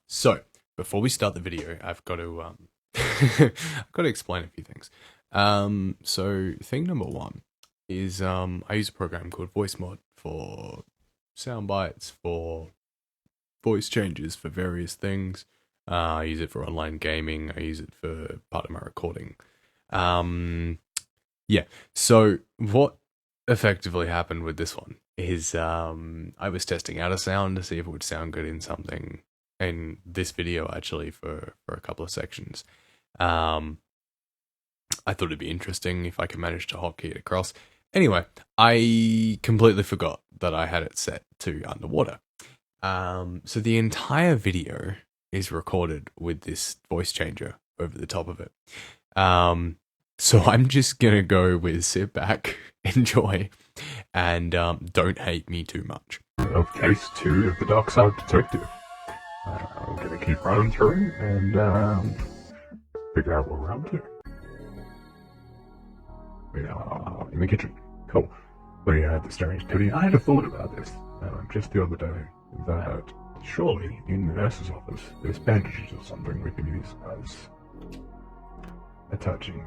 So, before we start the video, I've got to I've got to explain a few things. So thing number one is I use a program called VoiceMod for sound bites, for voice changes, for various things. I use it for online gaming. I use it for part of my recording. Yeah. So what effectively happened with this one is I was testing out a sound to see if it would sound good in this video actually for a couple of sections. I thought it'd be interesting if I could manage to hotkey it across. Anyway, I completely forgot that I had it set to underwater. So the entire video is recorded with this voice changer over the top of it. So I'm just gonna go with sit back, enjoy, and don't hate me too much. Of case 2 of the Darkside Detective. I'm gonna keep running through and figure out what we're up to. We are in the kitchen. Cool. We had the strange kitty. I had a thought about this just the other day, that surely in the nurse's office there's bandages or something we can use as attaching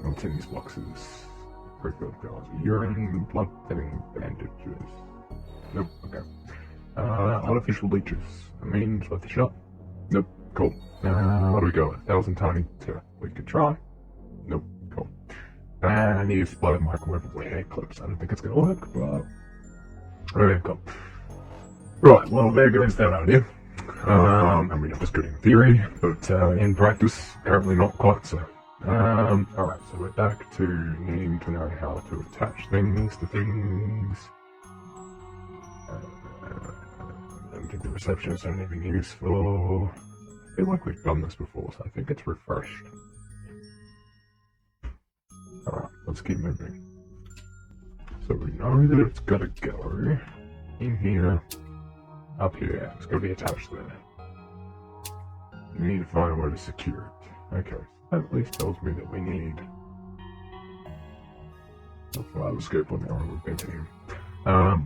onto these boxes. Pre-filled pills, urine, blood thinning bandages. Nope, okay. Artificial leeches. I mean, worth a shot. Nope, cool. What do we go with? 1,000 tiny to we could try. Nope, cool. I need to supply a microwavable hair clips. I don't think it's gonna work, but okay, cool. Right, well, there goes that idea. I mean, I'm just good in theory, but in practice, apparently not quite so. Alright, so we're back to needing to know how to attach things to things. I don't think the receptionist are anything useful. I feel like we've done this before, so I think it's refreshed. Alright, let's keep moving. So we know that it's gotta go in here, up here. It's gotta be attached there. We need to find a way to secure it. Okay, so that at least tells me that we need a fire escape on the arm we've been to him.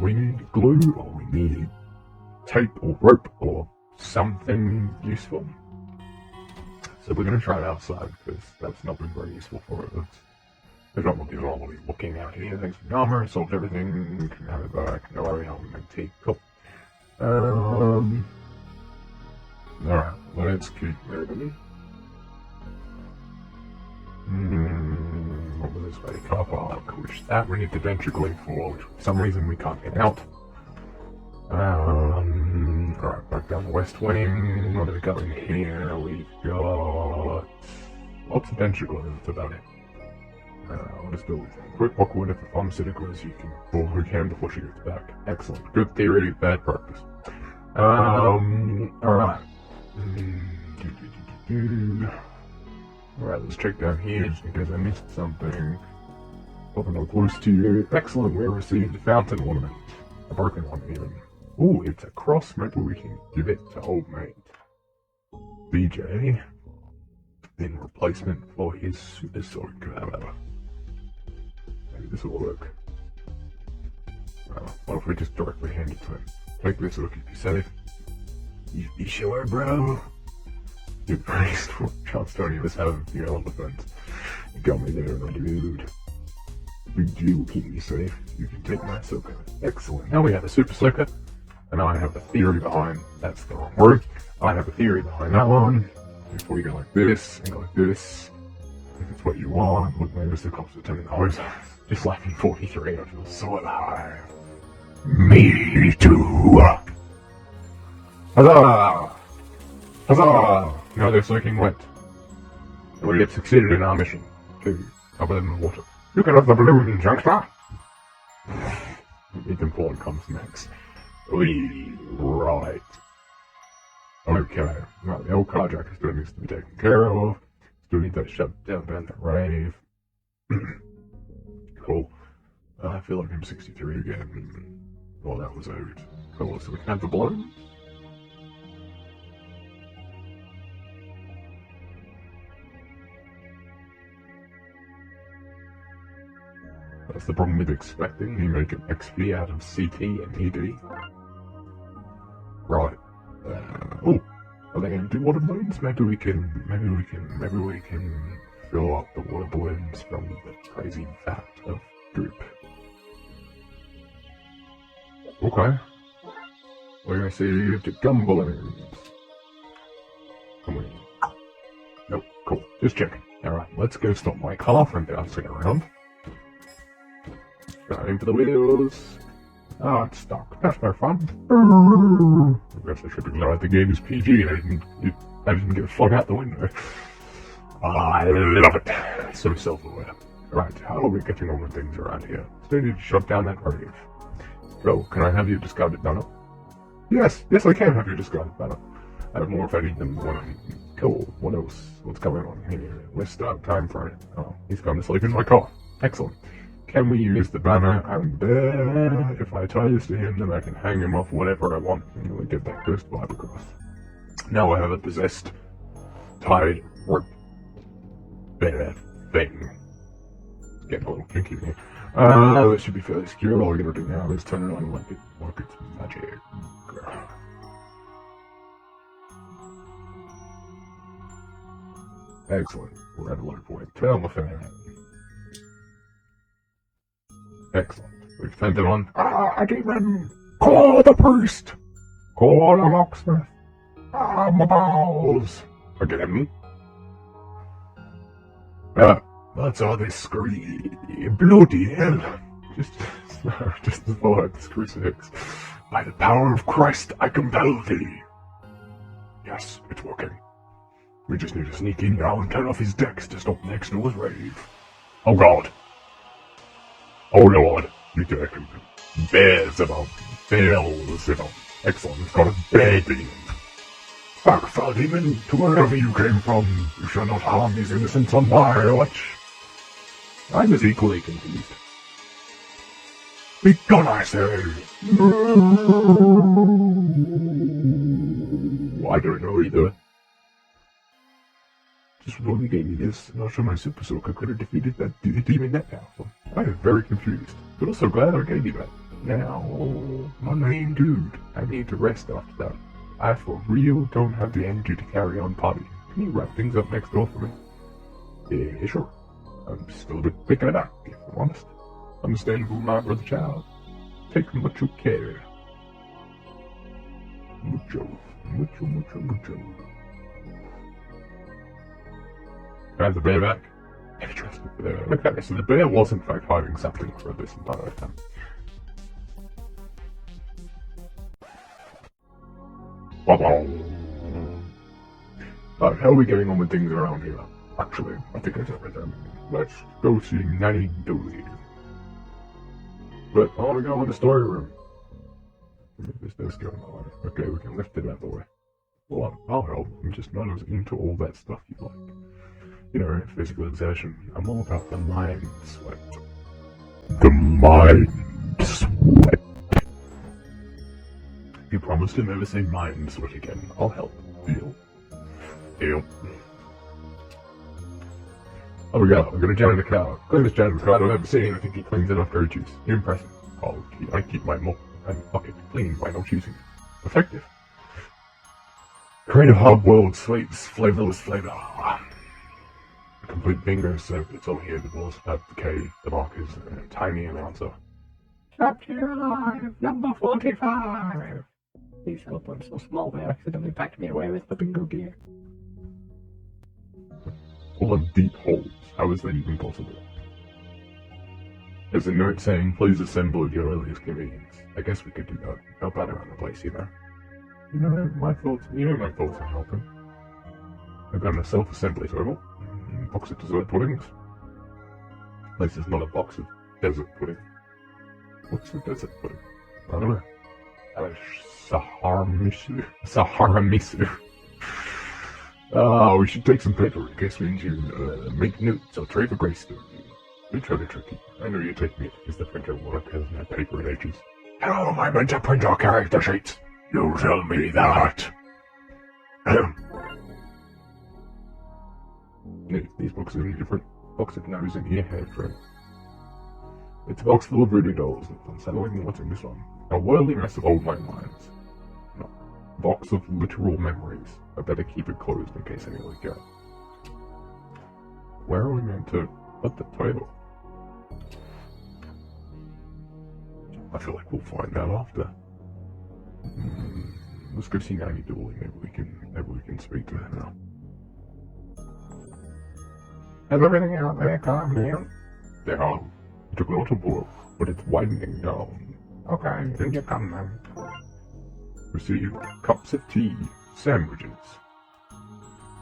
We need glue, or we need tape or rope or something useful. So we're going to try it outside because that's not been very useful for us. There's not really looking out here. Thanks for the armor, solved everything, can have it back, no worry, I'll make tea. Cool. Alright, let's keep moving. Over this way, car park, which that we need the ventricle for, which for some reason we can't get out. Alright, back down the west wing. What do we got in here? We've got lots of ventricle, that's about it. What is Dooley thing? Quick walk away for pharmaceuticals, you can pull who can before she gets back. Excellent. Good theory, bad practice. Alright. Alright, let's check down here just in case I missed something. Open up close to you. Excellent, we received a fountain ornament. A broken one even. Ooh, it's a cross. Maybe we can give it to old mate BJ in replacement for his super sword. Maybe this will work. What if we just directly hand it to him? Take this, it'll keep you safe. You be sure, bro? You praised for chance Tony was having your elephant. You got me there, my dude. Big G will keep me safe. You can take my soaker. Excellent. Now we have a super soaker, and I have a theory behind. That's the wrong word. I have a theory behind that one. Before you go like this and go like this, if it's what you want, look, there's the cops are turning the hose. Just like in 43, I feel so alive. Me too. Huzzah! Huzzah! Now they're soaking wet. We have succeeded in our mission to cover them in water. You can have the balloon, Junkster! Ethan Ford comes next. Right. Okay. Right, the old carjacker still needs to be taken care of. Still need that shut down bandit rave. Cool. I feel like I'm 63 again. Well, that was out. Cool, so we can have the balloon. That's the problem with expecting. You make an XP out of CT and ED. Right. Oh, Are they empty water balloons? Maybe we can fill up the water balloons from the crazy vat of goop. Okay. We're gonna see the gum balloons. Come on. Nope, cool. Just checking. Alright, let's go stop my car from bouncing around. Going for the wheels. Oh, it's stuck. That's no fun. I guess I should ignore the game is PG and I didn't get flung out the window. I love it. So self-aware. Right, how are we getting on with things around here? Still need to shut down that grave. So, can I have you discard it banner? Yes, I can have you discard it banner. I have more ready than one. Cool. What else? What's going on here? Let's start time for it. Oh, he's gone to sleep in my car. Excellent. Can we use the banner? And if I tie this to him, then I can hang him off whatever I want and really get that ghost vibe across. Now I have a possessed, tied rope bear thing. Getting a little kinky here. This should be fairly secure. All we're gonna do now is turn it on like it's magic. Excellent. We're at a low point. Turn on the fan. Excellent. We've turned it on. A demon! Call the priest! Call the locksmith! My balls! Again? What's all this scream? Bloody hell! Just as well at this crucifix. By the power of Christ, I compel thee! Yes, it's working. We just need to sneak in now and turn off his decks to stop next door's rave. Oh God. Oh Lord. You do it. Beelzebub. Excellent. It's got a bear demon. Back, foul demon, to wherever you came from. You shall not harm these innocents on my watch. I was equally confused. Be gone, I say! I don't know either. Just one game, yes. Not sure my super soaker could have defeated that demon that powerful. I am very confused, but also glad I gave you that. Now, my main dude, I need to rest after that. I for real don't have the energy to carry on party. Can you wrap things up next door for me? Yeah, sure. I'm still a bit picking it up, if I'm honest. Understandable, my brother child. Take mucho care. Mucho. Grab the bear back. Never trusted the bear. Look at this. So the bear was in fact hiding something for this entire time. Right, how are we getting on with things around here? Actually, I think that's everything. Let's go see Nanny Dooley. But I want to go in the story room. This does go in my way. Okay, we can lift it out of the way. Well, I'll help. I'm just not as into all that stuff you like. You know, physical exertion. I'm all about the mind sweat. The mind sweat. You promise to never say mind sweat again. I'll help. Deal. Oh, we go. We're gonna janitor car. Cleanest janitor car I've ever seen. I think he cleans it off go juice. Impressive. I keep my mop and bucket clean by not using it. Effective. Creative hard boiled sweets, flavorless flavor. Complete bingo set. It's all here. The walls have the cave, the markers, and a tiny announcer. Capture alive, number 45. Please help, I'm so small they accidentally packed me away with the bingo gear. Full of deep holes. How is that even possible? There's a note saying, please assemble at your earliest convenience. I guess we could do that. Help out around the place, you know? You know my thoughts on helping. I've got a self-assembly table. Box of dessert puddings. This is not a box of desert pudding. What's a desert pudding? I don't know. Sahara misu. We should take some paper in case we need to make notes or trade for grace. It's really tricky. I know you take me because the printer work hasn't had paper in ages. How am I meant to print our character sheets? You tell me that. These books are in different box of nose and ear head frame. It's a box full of voodoo dolls. It's unsettling what's in this one. A whirling mess of old landlines. box of literal memories. I better keep it closed in case anyone goes. Where are we meant to put the title? I feel like we'll find out after. Let's go see Nanny Dooley. Maybe we can speak to her now. Is everything out there calm down? They are. It took a lot of work, but it's widening down. Okay, then you come then. Received cups of tea, sandwiches.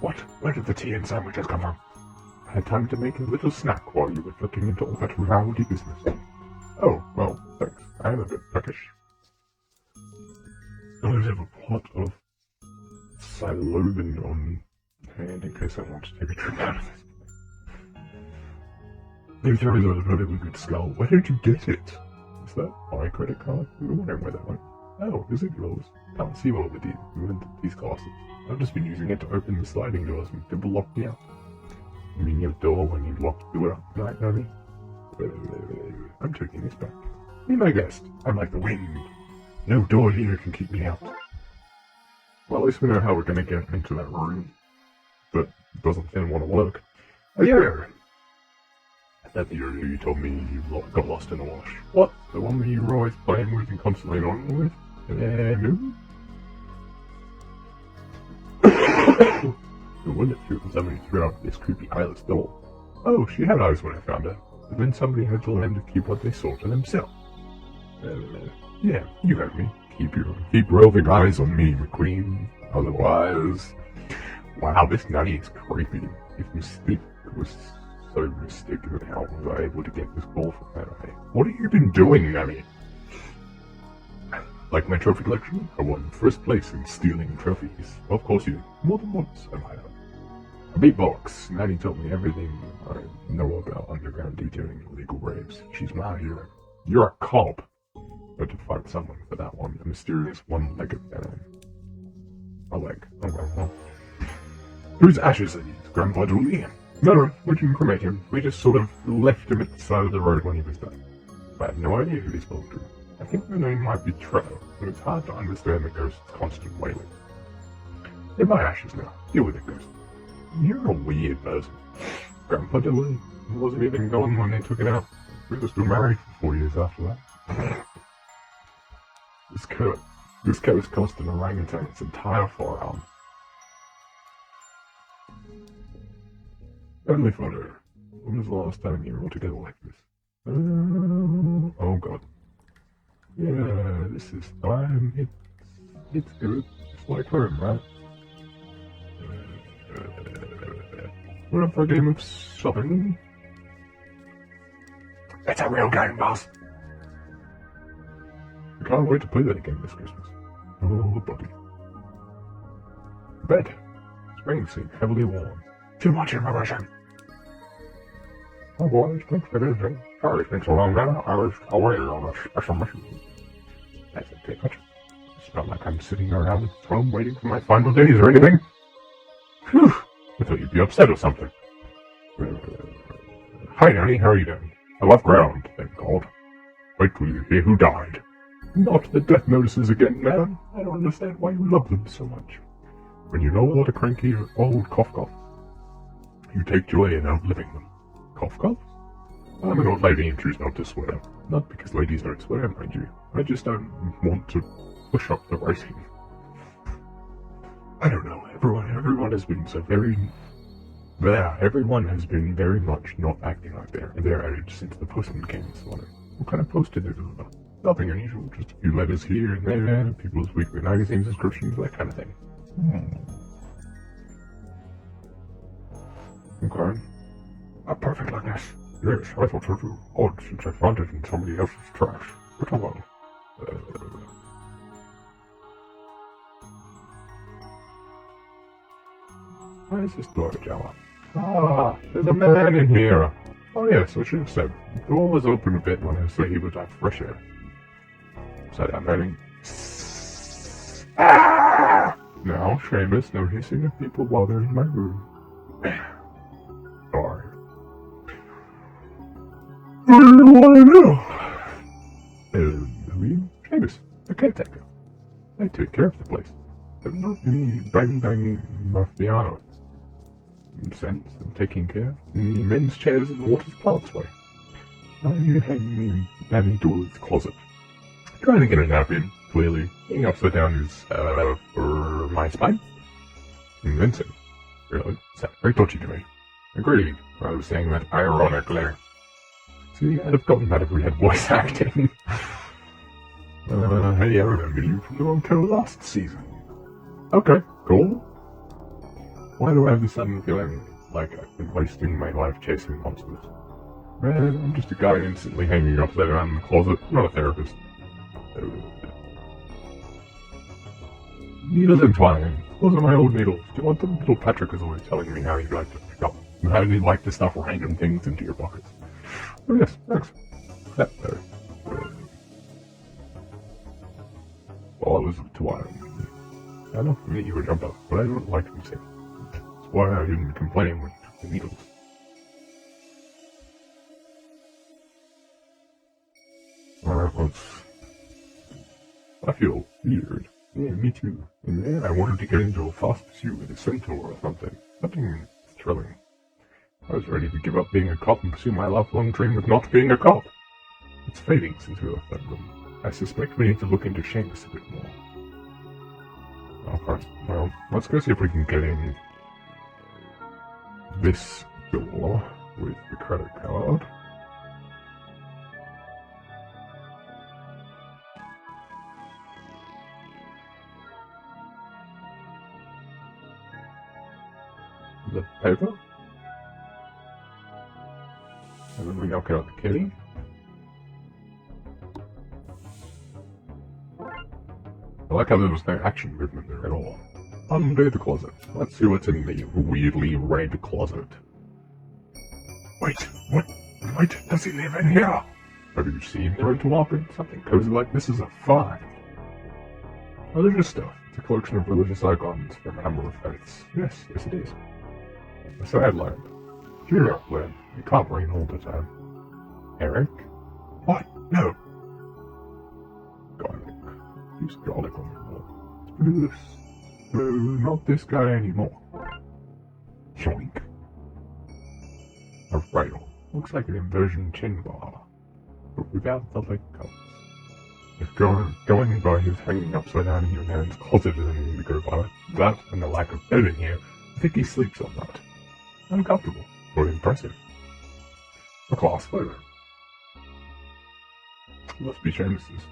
What? Where did the tea and sandwiches come from? I had time to make a little snack while you were looking into all that rowdy business. Oh, well, thanks. I am a bit peckish. I have a pot of Siloben on hand in case I want to take a drink out of this. There's always a really good skull. Where did you get it? Is that my credit card? I'm wondering where that went. Oh, is it yours? Can't see well with these glasses. I've just been using it to open the sliding doors when people lock me out. You mean your door when you locked the door up tonight, Nanny? I'm taking this back. Be my guest. I'm like the wind. No door here can keep me out. Well, at least we know how we're gonna get into that room. But it doesn't seem to want to work. Oh, yeah. That the earlier you told me you got lost in the wash. What? The one that you were always playing with and constantly on with? No? The one that somebody threw out this creepy eyeless doll. Oh, she had eyes when I found her. But then somebody had to learn to keep what they saw to themselves. Yeah, you heard me. Keep roving eyes on me, McQueen. Otherwise... Wow, this Nanny is creepy. If Mystique was so mistaken, how was I able to get this ball from that eye? What have you been doing, Nanny? Like my trophy collection, I won first place in stealing trophies. Of course you did. More than once, I might have. A beatbox. Nanny told me everything I know about underground detailing illegal raves. She's my hero. You're a cop. But to find someone for that one, a mysterious one-legged man. A leg. Oh well. Whose ashes are these, Grandpa Dooley? No, we didn't cremate him. We just sort of left him at the side of the road when he was dead. I have no idea who he spoke to. I think the name might be Trevor, but it's hard to understand the ghost's constant wailing. They're my ashes now. Deal with it, ghost. You're a weird person. Grandpa Dooley wasn't even gone when they took it out. We were still married for 4 years after that. This coat cost an orangutan its entire forearm. Only photo. When was the last time you were all together like this? Oh god. Yeah, this is fine. It's good. It's like home, right? We're up for a game of shopping. It's a real game, boss. I can't wait to play that again this Christmas. Oh, buddy. Bed. Spring seat, heavily worn. Too much information. Oh boy, thanks for visiting. Sorry it's been so long now. I was away on a special mission. That's a bit much. It's not like I'm sitting around at home waiting for my final days or anything. Phew. I thought you'd be upset or something. Hi, Nanny. How are you doing? I love ground, thank God. Wait till you hear who died. Not the death notices again, man. I don't understand why you love them so much. When you know a lot of cranky old cough, you take joy in outliving them. Cough? I'm an old lady and choose not to swear. Not because ladies don't swear, mind you. I just don't want to push up the rating. I don't know. Everyone has been so very... Everyone has been very much not acting like their age since the postman came this morning. What kind of post did they deliver? Nothing unusual, just a few letters here and there, people's weekly magazine subscriptions, that kind of thing. Okay. A perfect likeness. Yes, I thought so too. Odd, since I found it in somebody else's trash. But oh well. Why is this door ajar? Ah, there's a man in here. Oh yes, I should have said. The door was open a bit when I said he would have fresh air. So I'm heading. Ah! Now, Seamus, no hissing of people while they're in my room. Sorry. I don't want to know. Seamus, the caretaker. I take care of the place. There's not any bang mafia sense of taking care. Any men's chairs in the water's plants way. I'm hanging in Nanny Dooley's closet. Trying to get a nap in, clearly. Being upside down is, for my spine. Convincing. Really. Sounds very touchy to me. Agreed. I was saying that ironically. See, I'd have gotten that if we had voice acting. Hey, I remember you from the hotel last season. Okay, cool. Why do I have this sudden feeling like I've been wasting my life chasing monsters? Man, I'm just a guy instantly hanging upside down in the closet, not a therapist. Needles and twine. Those are my old needles. Do you want them? Little Patrick is always telling me how he'd like to pick up, how he'd like to stuff random things into your pockets. Oh yes, thanks. That better. Well, I was twine. I know for me you were jump up, but I don't like them sick. That's why I didn't complain when I took the needles. I feel weird. Yeah, me too. And then I wanted to get into a fast pursuit with a centaur or something. Something thrilling. I was ready to give up being a cop and pursue my lifelong dream of not being a cop. It's fading since we left that room. I suspect we need to look into Seamus a bit more. Okay, well, let's go see if we can get in this door with the credit card. The paper? And then we knock out the kitty. I like how there was no action movement there at all. Undo the closet. Let's see what's in the weirdly red closet. Wait, what? Wait, does he live in here? Have you seen her to open? Something cozy like this is a find. Religious stuff. It's a collection of religious icons from a number of faiths. Yes, it is. A sad lamp. Cheer up, Lynn. You can't rain all the time. Eric? What? No. Garlic. Use garlic on your wall. Let's do this. No, not this guy anymore. Yoink. A rail. Looks like an inversion chin bar, but without the leg cups. If going by his hanging upside down in your nan's closet is anything to go by, that and the lack of bed in here, I think he sleeps on that. Uncomfortable, but impressive. A class photo. Must be Seamus's.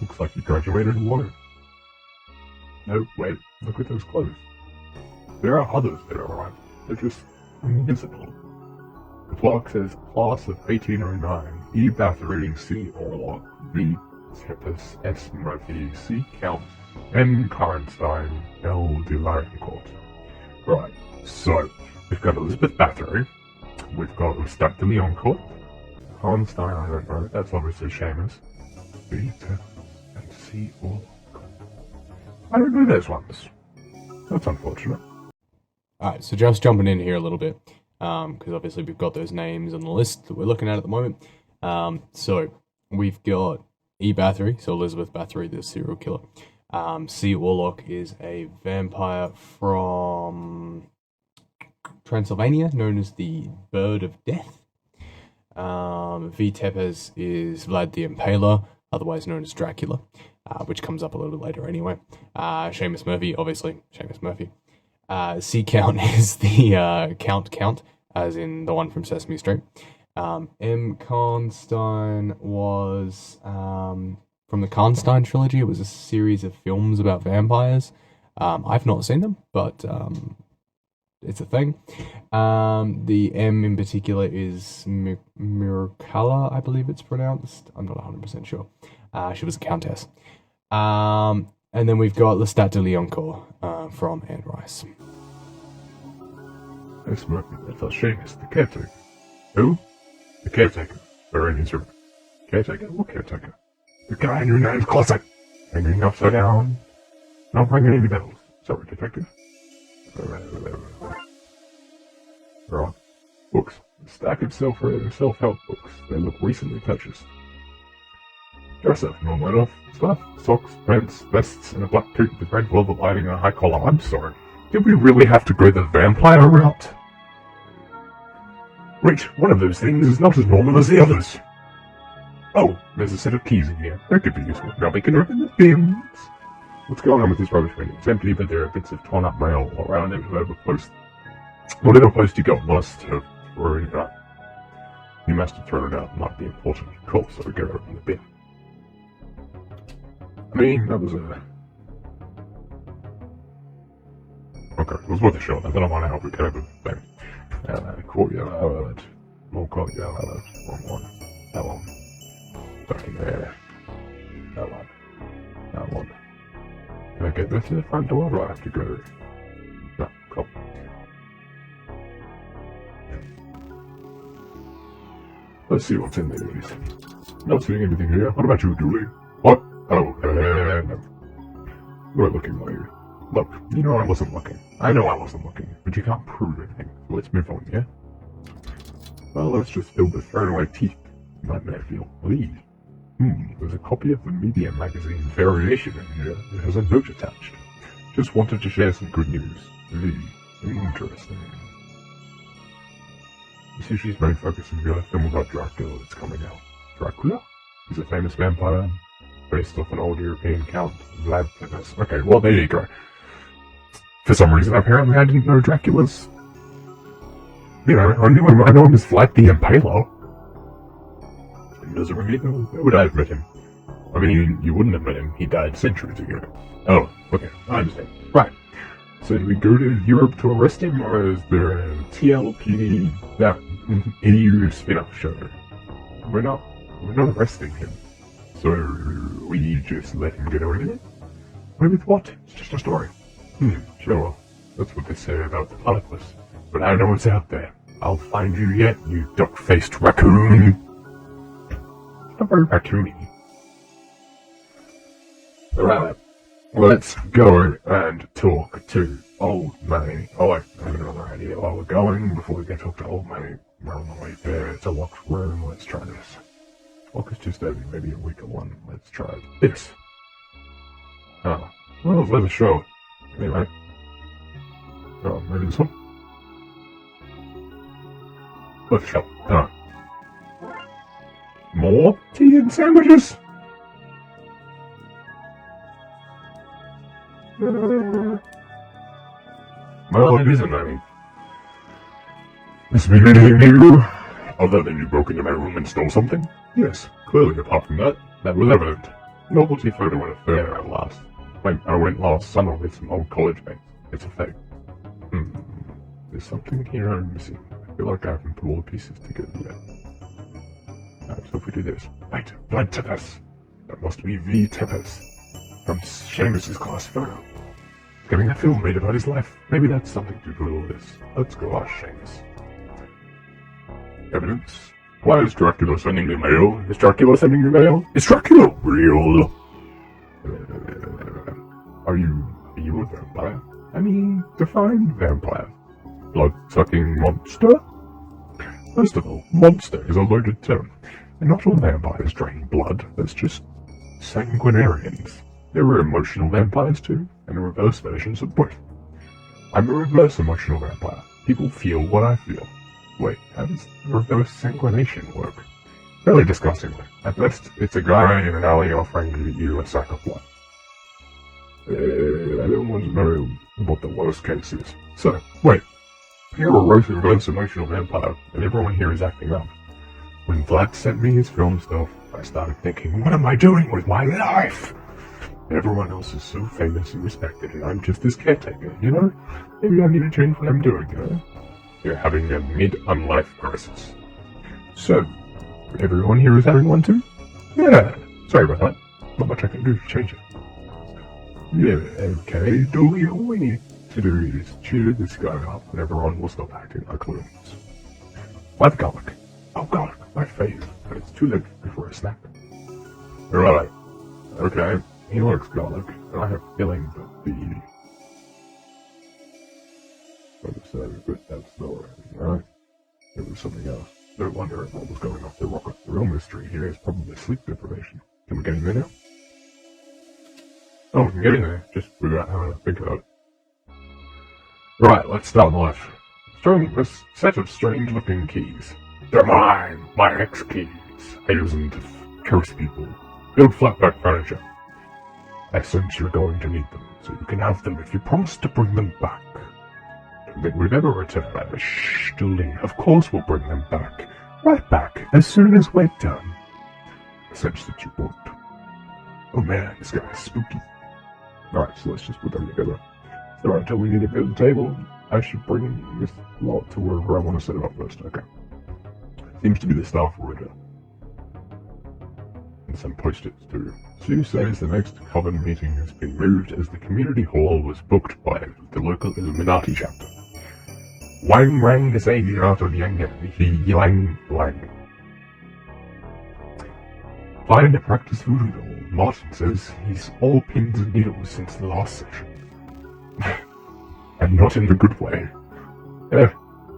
Looks like he graduated alone. No, wait, look at those clothes. There are others that are alright. They're just invisible. The plaque says Class of 1809, E. Bathory, C. Orlock, B. Tempest, S. Murphy, C. Count, M. Karnstein, L. de Lioncourt. Right, so, we've got Elizabeth Bathory, we've got Lestat de Lioncourt, Karnstein, I don't know, that's obviously Seamus, B. Tempest, and C. Orlock. I don't know those ones. That's unfortunate. Alright, so just jumping in here a little bit, because obviously we've got those names on the list that we're looking at the moment. So we've got E. Bathory, so Elizabeth Bathory, the serial killer. C. Orlock is a vampire from Transylvania, known as the Bird of Death. V. Tepes is Vlad the Impaler, otherwise known as Dracula, which comes up a little bit later anyway. Seamus Murphy, obviously, Seamus Murphy. C. Count is the Count, as in the one from Sesame Street. M. Karnstein was from the Karnstein trilogy. It was a series of films about vampires. I've not seen them, but it's a thing. The M in particular is Mircalla, I believe it's pronounced. I'm not 100% sure. She was a countess. And then we've got Lestat de Lioncourt from Anne Rice. That's Murphy. That's Seamus, the caretaker. Who? The caretaker. Or in his room. Caretaker? What caretaker? The guy in your nan's closet. Hanging upside down. Not ringing any bells. Sorry, detective. Right. Books. A stack of self-help books. They look recently purchased. Dress up normal enough. Stuff, socks, pants, vests, and a black coat with red velvet lining and a high collar. I'm sorry. Did we really have to go the vampire route? Wait, one of those things is not as normal as the others. Oh, there's a set of keys in here. That could be useful. Now we can open the bins. What's going on with this rubbish bin? It's empty, but there are bits of torn up mail all around it. Whatever post you got must have thrown it out. You must have thrown it out. Might be important. Cool, so we go open the bin. I mean, that was a... Okay, it was worth a shot. I don't want to help you get over the thing. Courtyard outlet. More courtyard outlet. Wrong one. That one. Back in there. That one. That one. Can I get this to the front door, or do I have to go? No, cool. Let's see what's in there. Not seeing anything here. What about you, Dooley? What? Oh, no. We're looking while you... Look, you know I wasn't looking. I know I wasn't looking, but you can't prove anything. So let's move on, yeah? Well, let's just fill the thrown away teeth. Nightmare feel. Lead. There's a copy of the Media magazine Variation in here. It has a note attached. Just wanted to share some good news. Interesting. You see, she's very focused on the film about Dracula that's coming out. Dracula? He's a famous vampire based off an old European count, Vlad Tepes. Okay, well, there you go. For some reason, apparently I didn't know Dracula's... You know, I know him as Vlad the Impaler. Doesn't really know where would I have met him? I mean, you wouldn't have met him. He died centuries ago. Oh, okay, I understand. Right. So do we go to Europe to arrest him, or is there a TLPD, that EU spin-off show? We're not arresting him. So we just let him get away with it? Away with what? It's just a story. Sure. That's what they say about the platypus. But I know it's out there. I'll find you yet, you duck-faced raccoon. Not very raccoony. Alright, let's go and talk to Old Manny. Oh, I have another idea while we're going. Before we get to talk to Old Manny, we're on the way there. It's a locked room. Let's try this. Lock is too steady. Maybe a weaker one. Let's try this. Oh, well, let us show. Anyway. Oh, maybe this one? Let's show. More tea and sandwiches? Well, it isn't, I mean. This mean anything to you? Other than you broke into my room and stole something? Yes, clearly, apart from that, that was evident. Novelty photo at a fair at last. I went last summer with some old college mates. It's a fake. There's something here I'm missing. I feel like I haven't put all the pieces together yet. So if we do this. Wait, Blood Tepes. That must be V. Tepes. From Seamus's class photo. Getting a film made about his life. Maybe that's something to do with all this. Let's go ask Seamus. Evidence. Why is Dracula sending me mail? Is Dracula sending me mail? Is Dracula real? Are you a vampire? I mean, define vampire. Blood-sucking monster? First of all, monster is a loaded term. And not all vampires drain blood, that's just sanguinarians. There are emotional vampires too, and reverse versions of both. I'm a reverse emotional vampire. People feel what I feel. Wait, how does reverse sanguination work? Fairly disgustingly. At best, it's a guy in an alley offering you a sack of blood. I don't want to know what the worst case is. So, wait. You're a reverse emotional vampire, and everyone here is acting up. When Vlad sent me his film stuff, I started thinking, what am I doing with my life? Everyone else is so famous and respected, and I'm just this caretaker, you know? Maybe I need to change what I'm doing, you know? You're having a mid-unlife crisis. So, everyone here is having one too? Yeah, sorry about that. Not much I can do to change it. Yeah, okay, Dooley, all we need to do is cheer this guy up, and everyone will stop acting like loons. Why the garlic? Oh, garlic, my fave, but it's too late before a snack. Right, okay, he likes garlic, and I have a feeling that the... that's not right. It was something else. No wonder what was going off the rocket. The real mystery here is probably sleep deprivation. Can we get in there now? Oh, we can get in there, just without having to think about it. Right, let's start on the left. Showing a set of strange-looking keys. They're mine! My X keys. I use them to curse people. Build flatback furniture. I sense you're going to need them, so you can have them if you promise to bring them back. Don't think we'd ever return them. Shh, Dooley. Of course we'll bring them back. Right back, as soon as we're done. I sense that you won't. Oh man, this guy's spooky. Alright, so let's just put them together. So until we need to build a table, I should bring this lot to wherever I want to set it up first. Okay. Seems to be the staff order. And some post-its too. Sue says the next coven meeting has been moved as the community hall was booked by the local Illuminati chapter. Wang Wang is a Yang Lang. Fine to practice voodoo doll. Martin says he's all pins and needles since the last session. And not in the good way.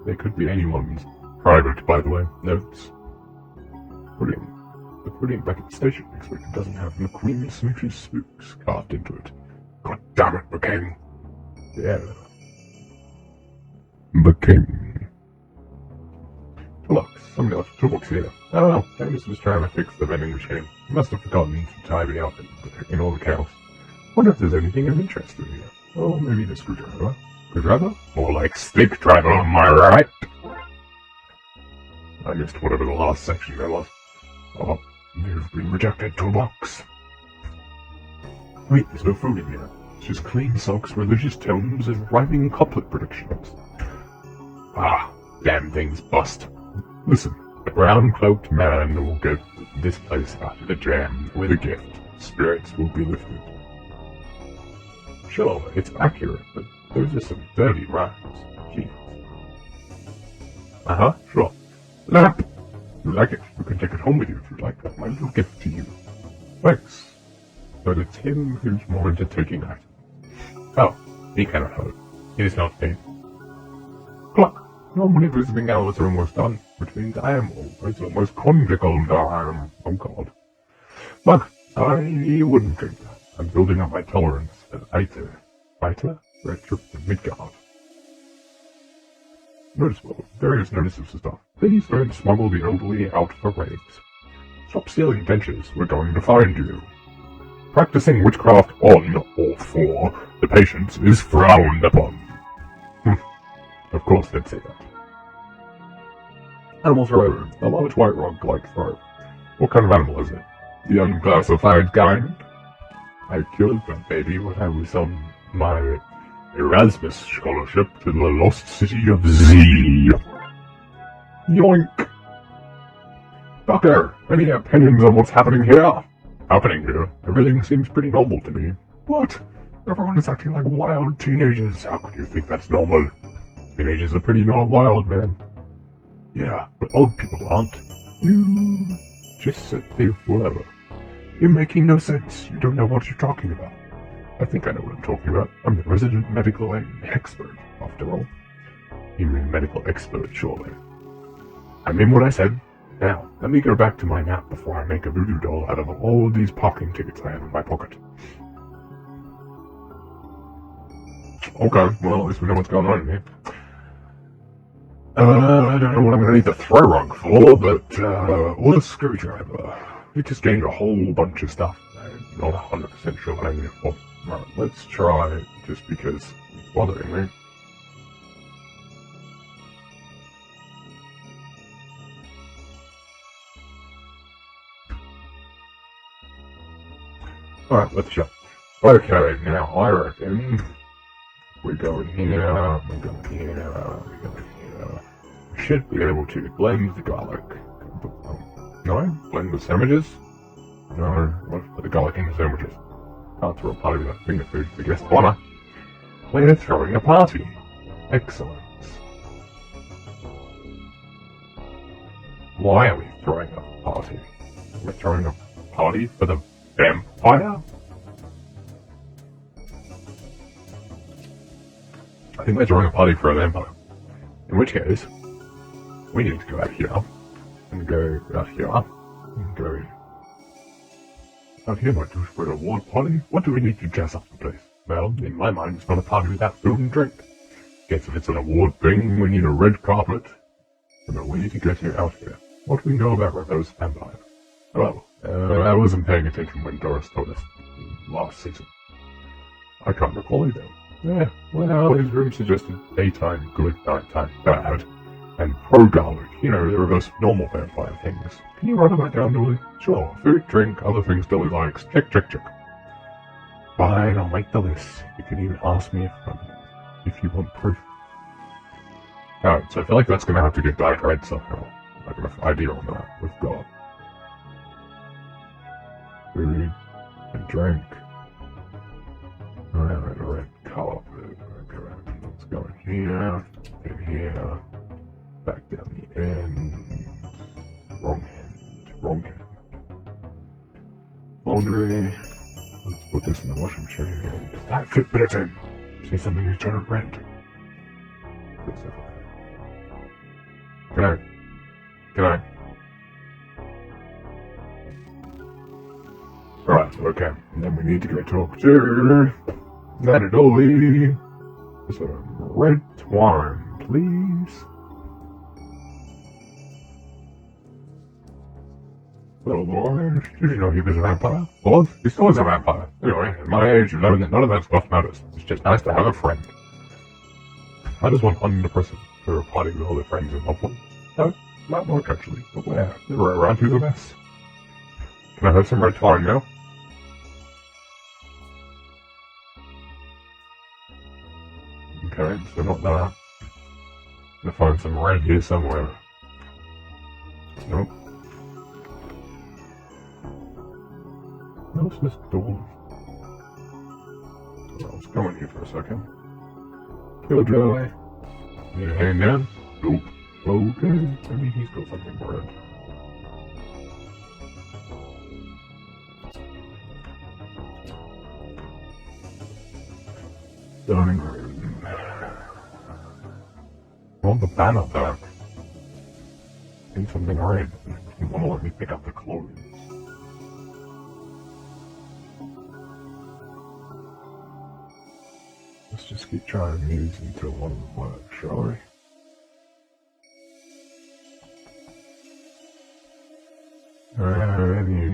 They could be anyone's. Private, by the way. Notes. Putting it back at the station next week doesn't have McQueen Smooch's spooks carved into it. God damn it, McCain. Yeah. McCain. Look, somebody left a toolbox here. I don't know. James was trying to fix the vending machine. He must have forgotten to tie me up in all the chaos. Wonder if there's anything of interest in here. Oh, maybe the screwdriver. Screwdriver? More like stick driver, am I right? I missed whatever the last section there was. Oh, you've been rejected, toolbox. Wait, there's no food in here. It's just clean socks, religious tomes, and rhyming couplet predictions. Ah, damn things bust. Listen, a brown-cloaked man will get this place out of the jam with a gift. Spirits will be lifted. Sure, it's accurate, but those are some dirty rhymes. Jeez. Sure. Lamp! You like it? You can take it home with you if you like. That's my little gift to you. Thanks. But it's him who's more into taking items. Oh, he cannot have it. It is not paid. Clock. Normally visiting hours are almost done, which means I am almost conjugal time. Oh god. But I wouldn't drink that. I'm building up my tolerance as Either. Red trip to Midgard. Noticeable. Various notices and stuff. Please don't smuggle the elderly out for raids. Stop stealing benches. We're going to find you. Practicing witchcraft on or for the patients is frowned upon. Of course they'd say that. Animal thrower. A large white rock like throw. What kind of animal is it? The unclassified kind? I killed that baby when I was on my Erasmus scholarship to the lost city of Z. Yoink! Doctor, any opinions on what's happening here? Happening here? Everything seems pretty normal to me. What? Everyone is acting like wild teenagers. How could you think that's normal? Teenagers are pretty not wild, man. Yeah, but old people aren't. You just said they were. You're making no sense. You don't know what you're talking about. I think I know what I'm talking about. I'm the resident medical expert, after all. You mean medical expert, surely. I mean what I said. Now, let me go back to my map before I make a voodoo doll out of all these parking tickets I have in my pocket. Okay, well, at least we know what's going on in here. I don't know what I'm going to need the throw rug for, but, or the screwdriver. We just gained a whole bunch of stuff. I'm not 100% sure what I need it for. Right, let's try it just because it's bothering me. Alright, let's shut. Okay, now I reckon we go in here, we go in here, we go in here. We should be able to blend the garlic. No? Blend the sandwiches? No, let's put the garlic in the sandwiches. Can't throw a party with finger food for guest of honor. We're throwing a party. Excellent. Why are we throwing a party? We're throwing a party for the vampire? I think we're throwing a party for a vampire. In which case, we need to go out here, and go out here, and go Out here, my douche for a award party? What do we need to jazz up the place? Well, in my mind, it's not a party without food and drink. Guess if it's an award thing, we need a red carpet. And a way to get you out here. What do we know about reverse vampires? Well, I wasn't paying attention when Doris told us last season. I can't recall either. Yeah, well, his room suggested daytime good, nighttime bad. And pro-garlic, you know, the reverse normal vampire things. Can you write that down, Dooley? Sure, food, drink, other things Dooley likes. Check. Fine, I'll make the list. You can even ask me if you want proof. Alright, so I feel like that's gonna have to get dark red somehow. I have an idea on that. We've got food and drink. Alright, a red carpet. Okay, let's go in here, back down the end. Wrong hand. Laundry. Let's put this in the washing machine. Does that fit better in? See something you turn red. Good night. Alright, okay. And then we need to go talk to that Dooley. Just a red wine, please. Little boy, did you know he was a vampire? Well, he still is a vampire. Anyway, at my age, you learn that none of that stuff matters. It's just nice to have a friend. I just want one person for a party with all their friends and loved ones. No, not much actually, but where? Never around who's a mess. Can I have some red wine now? Okay, so not that. I'm gonna find some red here somewhere. Nope. What's this door? Let's go in here for a second. Killjoy. Need a hand down? Nope. Okay. Maybe he's got something red. Dining room. I want the banner back. Need something red. You wanna let me pick up the clothes. Let's just keep trying these until one of them works, shall we?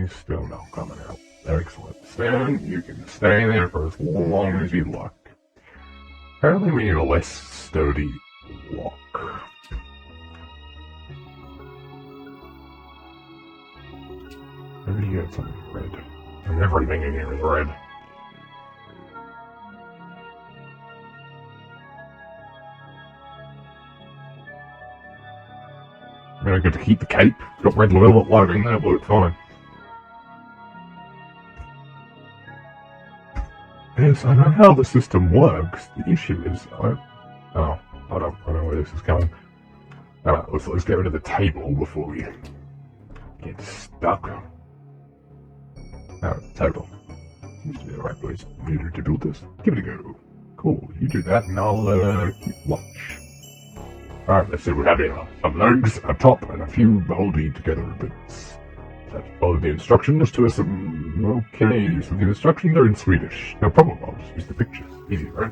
He's still not coming out. Excellent. Then you can stay there for as long as you like. Apparently we need a less sturdy lock. Maybe you got something red. And everything in here is red. I mean, I get to keep the cape. Got red velvet lining, that worked fine. Yes, I know how the system works. The issue is, I don't know where this is going. Alright, let's get rid of the table before we get stuck. Alright, table. Seems to be the right place needed to build this. Give it a go. Cool, you do that and I'll watch. Alright, let's see what we have here. Some legs, a top, and a few holding together bits. Let's follow the instructions to some... Okay, so the instructions are in Swedish. No problem, I'll just use the pictures. Easy, right?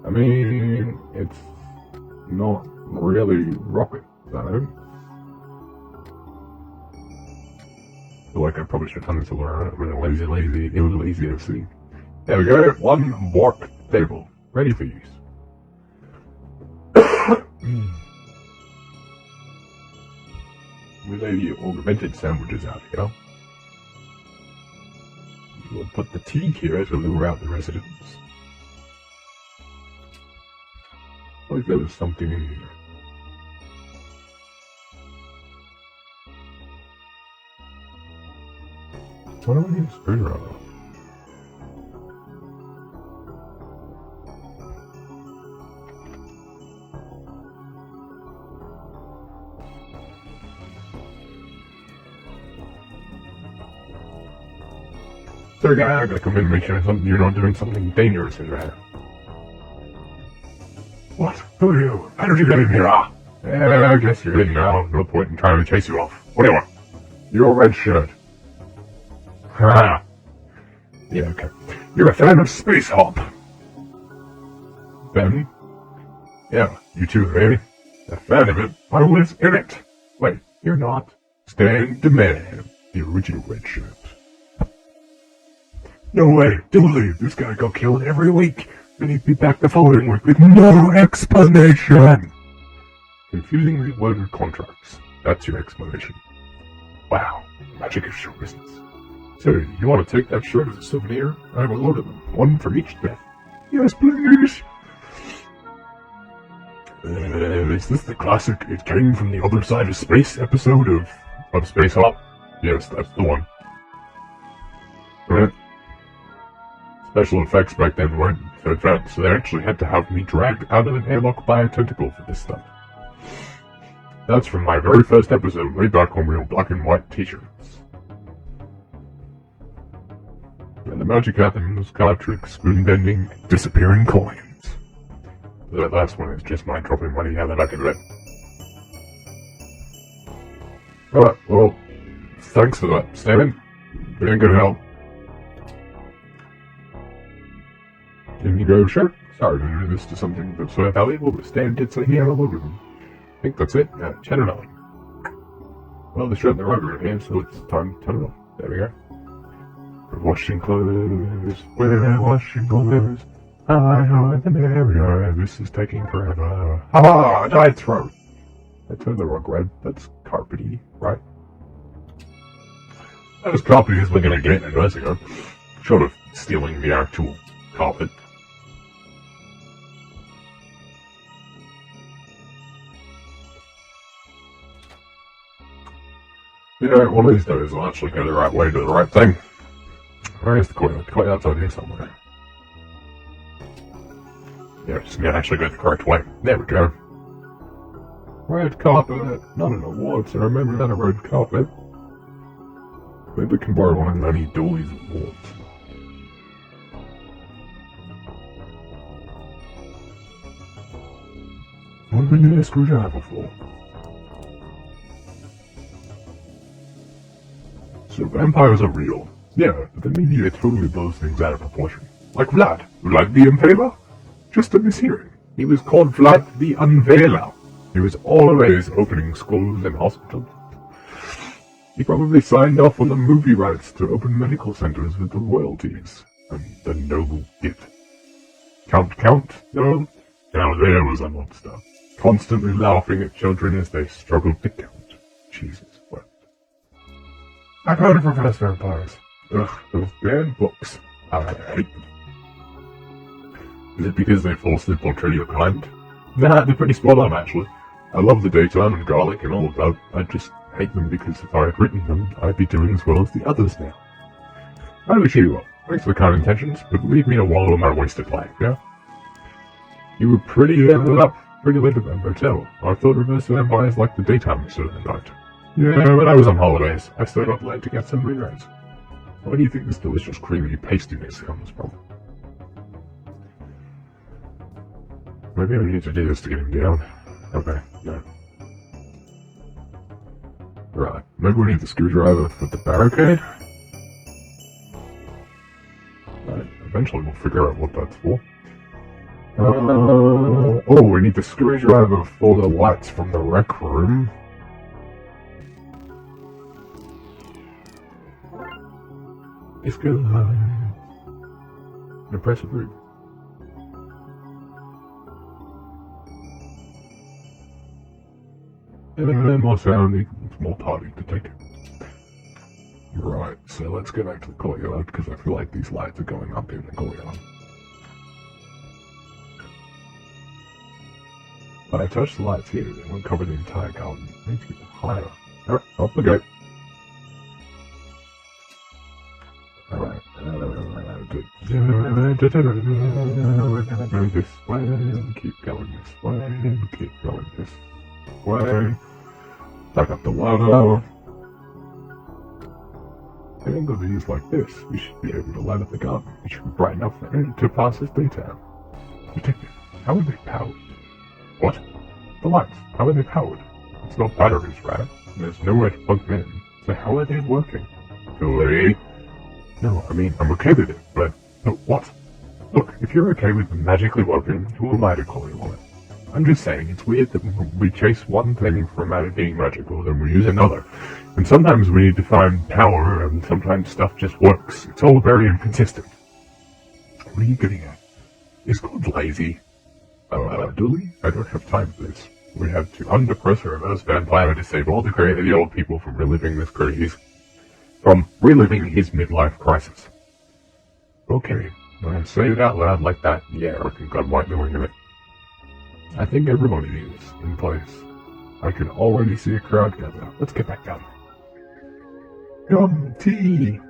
I mean, it's not really rocket science. I feel like I probably should have done this a little lazy to see. There we go, one bark table, ready for use. We lay the augmented sandwiches out here. We'll put the teak here as we lure out the residents. I think there was something in here. What do we need a screwdriver? Sir, guy, I gotta come in and make sure you're not doing something dangerous in there. What? Who are you? How did you get in here? I guess you're in now. No point in trying to chase you off. What do you want? Your red shirt. Ah. Yeah, okay. You're a fan of Space Hop. Ben? Yeah, you too, baby. A fan of it. I was in it. Wait, you're not. Stan DeMan, the original red shirt. No way, Dooley, this guy got killed every week, and he'd be back the following week with no explanation. Confusingly worded contracts. That's your explanation. Wow, magic of show business. So, you want to take that shirt as a souvenir? I have a load of them, one for each death. Yes, please. Is this the classic "It Came from the Other Side of Space" episode of Space Hop? Yes, that's the one. Right. Special effects back then weren't so advanced, so they actually had to have me dragged out of an airlock by a tentacle for this stuff. That's from my very first episode, way back when we were black and white t-shirts. And the magic happened was card tricks, spoon bending, disappearing coins. That last one is just my dropping money now that I can let. Alright, well, thanks for that, Stan. Been good help. Can you go, sure? Sorry to do this to something that's so valuable, but Stan did say he had a load of them. I think that's it. Turn it on. Well, they shut the rubber in here, so it's time to turn it on. There we go. We're washing clothes. We're washing clothes. I know the mirror. This is taking forever. Ah, died throat. I turned the rug red. That's carpety, right? That was carpety as we're gonna get in a ago. Short of stealing the actual carpet. You know, one of these days I'll actually go the right way, do the right thing. Where is the coin? The coin outside here somewhere. Yeah, just gonna actually go the correct way. There we go. Red carpet. Not an award, so remember that a red carpet. Maybe we can borrow one of many Dooley's awards. What do we need a screwdriver for? So vampires are real. Yeah, but the media totally blows things out of proportion. Like Vlad. Vlad the Impaler? Just a mishearing. He was called Vlad the Unveiler. He was always opening schools and hospitals. He probably signed off on the movie rights to open medical centers with the royalties. And the noble gift. Count? No? Now there was a monster. Constantly laughing at children as they struggled to count. Jesus wept. I've heard of reverse vampires. Ugh, those damn books. I hate them. Is it because they falsely portray your kind? Nah, they're pretty spot on actually. I love the daytime and garlic and all of that. I just hate them because if I had written them, I'd be doing as well as the others now. I wish you well. Thanks for the kind intentions, but leave me a wallow in my wasted life, yeah? You were pretty leveled up, pretty late at the hotel. I thought reverse vampires liked the daytime instead of the night. Yeah, but I was on holidays. I stayed up late to get some rewrites. Where do you think this delicious creamy pastiness comes from? Maybe I need to do this to get him down. Okay, no. Right, maybe we need the screwdriver for the barricade? Right, eventually we'll figure out what that's for. Oh, we need the screwdriver for the lights from the rec room. It's good. Impressive room. And more sound equals more party to take. Right, so let's go back to the courtyard because I feel like these lights are going up in the courtyard. When I touch the lights here, they won't cover the entire garden. I need to get them higher. Alright, off we go. Alright. Good. This way, keep going this way, keep going this way. Back up the ladder. I think of these like this, we should be able to light up the garden. It should be bright enough for it to pass as daytime. Detective, how are they powered? What? The lights, how are they powered? It's not batteries, right? There's nowhere to plug them in. So how are they working? Dooley, No, I mean, I'm okay with it, but... No, what? Look, if you're okay with magically working, who am I to call you on it? I'm just saying, it's weird that we chase one thing from being magical, then we use another. And sometimes we need to find power, and sometimes stuff just works. It's all very inconsistent. What are you getting at? Is God lazy? Dooley, I don't have time for this. We have to undeppress a reverse vampire to save all the crazy old people from reliving his midlife crisis. Okay, when I say it out loud like that, yeah, I reckon God might be winging it. I think everybody is in place. I can already see a crowd gather. Let's get back down. Yum tea!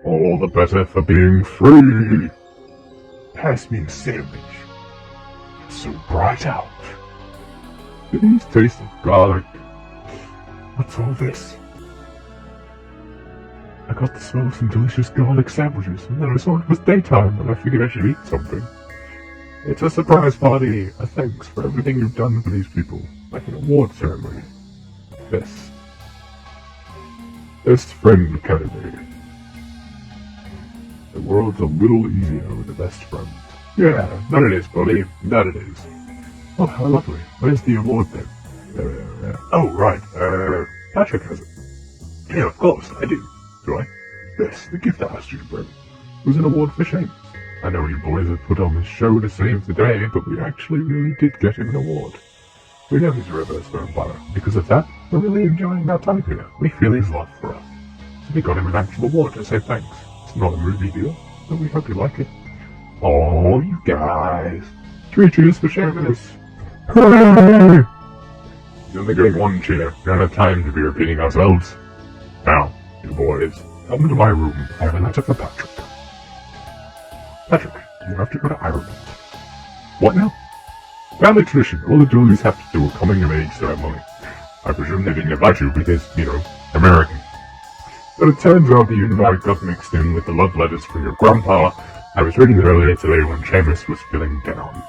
All the better for being free! Pass me a sandwich. It's so bright out. These taste of garlic. What's all this? I got the smell of some delicious garlic sandwiches, and then I saw it was daytime, and I figured I should eat something. It's a surprise party, a thanks for everything you've done for these people, like an award ceremony. Best friend category. The world's a little easier with a best friend. Yeah, that it is, buddy, that it is. Oh, how lovely. Where's the award then? Oh, right, Patrick has it. Yeah, of course, I do. Do I? Yes, the gift I asked you to bring. It was an award for shame. I know you boys have put on this show to save the day, but we actually really did get him an award. We know he's a reverse vampire. Because of that, we're really enjoying our time here. We feel his love for us. So we got him an actual award to say thanks. It's not a movie deal, but we hope you like it. Oh, you guys. 3 cheers for sharing this. Hooray! You're only getting 1 cheer. We don't have time to be repeating ourselves. Now, you boys, come to my room. I have a letter for Patrick. Patrick, you have to go to Ireland. What now? Family tradition. All the Dooleys have to do a coming-of-age ceremony. I presume they didn't invite you because, American. But it turns out the invite got mixed in with the love letters from your grandpa. I was reading it earlier today when Seamus was feeling down.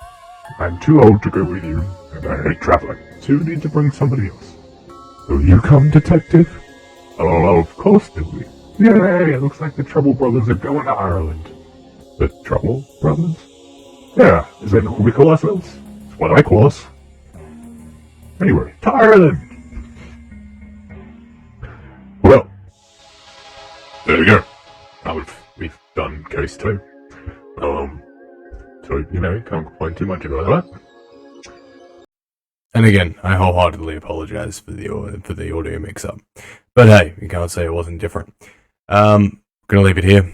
I'm too old to go with you, and I hate traveling, so you need to bring somebody else. Will you come, detective? Oh, of course, Dooley. Yay, it looks like the Trouble Brothers are going to Ireland. The Trouble Brothers? Yeah, is that what we call ourselves? It's what I call us. Anyway, to Ireland! Well, there you go. Now we've done case 2. So, can't complain too much about that. And again, I wholeheartedly apologize for the audio mix-up. But hey, you can't say it wasn't different. Gonna leave it here.